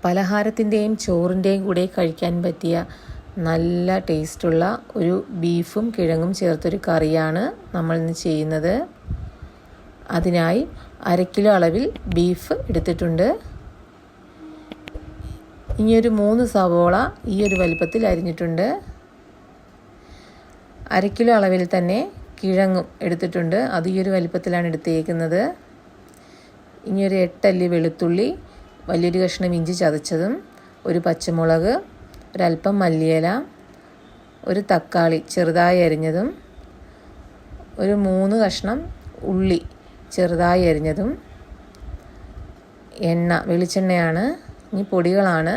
പലഹാരത്തിൻ്റെയും ചോറിൻ്റെയും കൂടെ കഴിക്കാൻ പറ്റിയ നല്ല ടേസ്റ്റുള്ള ഒരു ബീഫും കിഴങ്ങും ചേർത്തൊരു കറിയാണ് നമ്മൾ ഇന്ന് ചെയ്യുന്നത്. അതിനായി 1/2 കിലോ അളവിൽ ബീഫ് എടുത്തിട്ടുണ്ട്. ഇനിയൊരു 3 സവോള ഈ ഒരു വലുപ്പത്തിൽ അരിഞ്ഞിട്ടുണ്ട്. 1/2 കിലോ അളവിൽ തന്നെ കിഴങ്ങും എടുത്തിട്ടുണ്ട്. അത് ഈ ഒരു വലുപ്പത്തിലാണ് എടുത്തേക്കുന്നത്. ഇനിയൊരു 8 അല്ലി വെളുത്തുള്ളി, വലിയൊരു കഷ്ണം ഇഞ്ചി ചതച്ചതും, ഒരു പച്ചമുളക്, ഒരല്പം മല്ലിയില, ഒരു തക്കാളി ചെറുതായി അരിഞ്ഞതും, ഒരു 3 കഷ്ണം ഉള്ളി ചെറുതായി അരിഞ്ഞതും, വെളിച്ചെണ്ണയാണ്. ഇനി പൊടികളാണ്: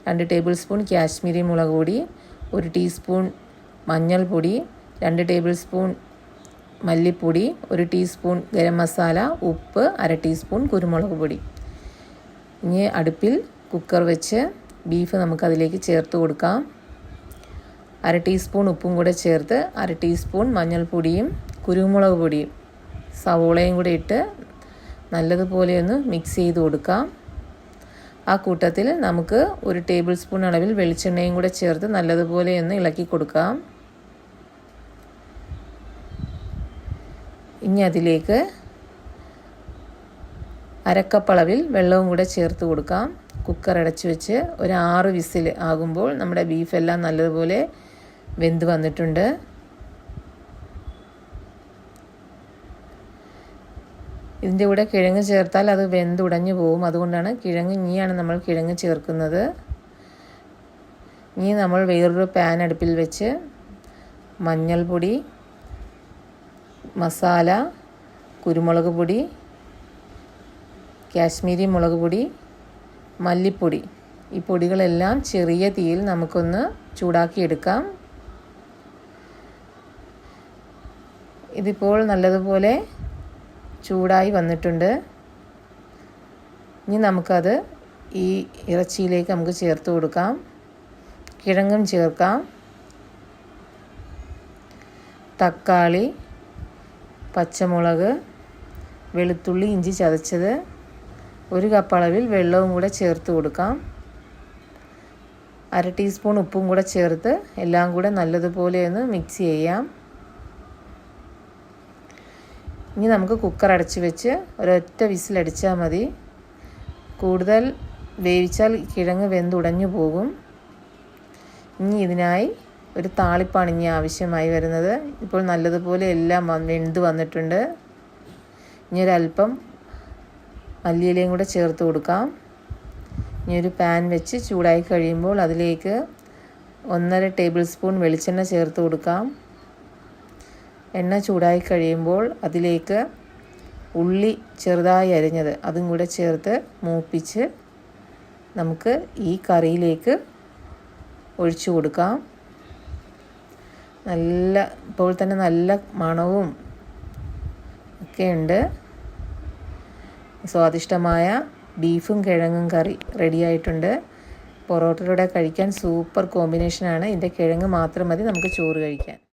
2 ടേബിൾ സ്പൂൺ കാശ്മീരി മുളക് പൊടി, 1 ടീസ്പൂൺ മഞ്ഞൾപ്പൊടി, 2 ടേബിൾ സ്പൂൺ മല്ലിപ്പൊടി, 1 ടീസ്പൂൺ ഗരം മസാല, ഉപ്പ്, 1/2 ടീസ്പൂൺ കുരുമുളക് പൊടി. ഇനി അടുപ്പിൽ കുക്കർ വെച്ച് ബീഫ് നമുക്കതിലേക്ക് ചേർത്ത് കൊടുക്കാം. 1/2 ടീസ്പൂൺ ഉപ്പും കൂടെ ചേർത്ത് 1/2 ടീസ്പൂൺ മഞ്ഞൾപ്പൊടിയും കുരുമുളക് പൊടിയും സവോളയും കൂടെ ഇട്ട് നല്ലതുപോലെ ഒന്ന് മിക്സ് ചെയ്ത് കൊടുക്കാം. ആ കൂട്ടത്തിൽ നമുക്ക് 1 ടേബിൾ സ്പൂൺ അളവിൽ വെളിച്ചെണ്ണയും കൂടെ ചേർത്ത് നല്ലതുപോലെ ഒന്ന് ഇളക്കി കൊടുക്കാം. ഇനി അതിലേക്ക് 1/2 കപ്പ് അളവിൽ വെള്ളവും കൂടെ ചേർത്ത് കൊടുക്കാം. കുക്കർ അടച്ചു വെച്ച് ഒരു 6 വിസിൽ ആകുമ്പോൾ നമ്മുടെ ബീഫെല്ലാം നല്ലതുപോലെ വെന്ത് വന്നിട്ടുണ്ട്. ഇതിൻ്റെ കൂടെ കിഴങ്ങ് ചേർത്താൽ അത് വെന്തുടഞ്ഞു പോകും. അതുകൊണ്ടാണ് ഇനിയാണ് നമ്മൾ കിഴങ്ങ് ചേർക്കുന്നത്. ഇനി നമ്മൾ വേറൊരു പാൻ അടുപ്പിൽ വെച്ച് മഞ്ഞൾപ്പൊടി, മസാല, കുരുമുളക് പൊടി, കാശ്മീരി മുളക് പൊടി, മല്ലിപ്പൊടി, ഈ പൊടികളെല്ലാം ചെറിയ തീയിൽ നമുക്കൊന്ന് ചൂടാക്കിയെടുക്കാം. ഇതിപ്പോൾ നല്ലതുപോലെ ചൂടായി വന്നിട്ടുണ്ട്. ഇനി നമുക്കത് ഈ ഇറച്ചിയിലേക്ക് നമുക്ക് ചേർത്ത് കൊടുക്കാം. കിഴങ്ങും ചേർക്കാം. തക്കാളി, പച്ചമുളക്, വെളുത്തുള്ളി, ഇഞ്ചി ചതച്ചത്, 1 കപ്പ് അളവിൽ വെള്ളവും കൂടെ ചേർത്ത് കൊടുക്കാം. 1/2 ടീസ്പൂൺ ഉപ്പും കൂടെ ചേർത്ത് എല്ലാം കൂടെ നല്ലതുപോലെ ഒന്ന് മിക്സ് ചെയ്യാം. ഇനി നമുക്ക് കുക്കർ അടച്ച് വെച്ച് ഒരൊറ്റ വിസിലടിച്ചാൽ മതി. കൂടുതൽ വേവിച്ചാൽ കിഴങ്ങ് വെന്തുടഞ്ഞു പോകും. ഇനി ഇതിനായി ഒരു താളിപ്പാണ് ഇനി ആവശ്യമായി വരുന്നത്. ഇപ്പോൾ നല്ലതുപോലെ എല്ലാം വെന്ത് വന്നിട്ടുണ്ട്. ഇനി ഒരല്പം മല്ലിയിലയും കൂടെ ചേർത്ത് കൊടുക്കാം. ഇനി ഒരു പാൻ വെച്ച് ചൂടായി കഴിയുമ്പോൾ അതിലേക്ക് 1.5 ടേബിൾ സ്പൂൺ വെളിച്ചെണ്ണ ചേർത്ത് കൊടുക്കാം. എണ്ണ ചൂടായി കഴിയുമ്പോൾ അതിലേക്ക് ഉള്ളി ചെറുതായി അരിഞ്ഞത് അതും കൂടെ ചേർത്ത് മൂപ്പിച്ച് നമുക്ക് ഈ കറിയിലേക്ക് ഒഴിച്ചു കൊടുക്കാം. ഇപ്പോൾ തന്നെ നല്ല മണവും ഒക്കെ ഉണ്ട്. സ്വാദിഷ്ടമായ ബീഫും കിഴങ്ങും കറി റെഡിയായിട്ടുണ്ട്. പൊറോട്ടയുടെ കഴിക്കാൻ സൂപ്പർ കോമ്പിനേഷനാണ്. ഇതിൻ്റെ കിഴങ്ങ് മാത്രം മതി നമുക്ക് ചോറ് കഴിക്കാൻ.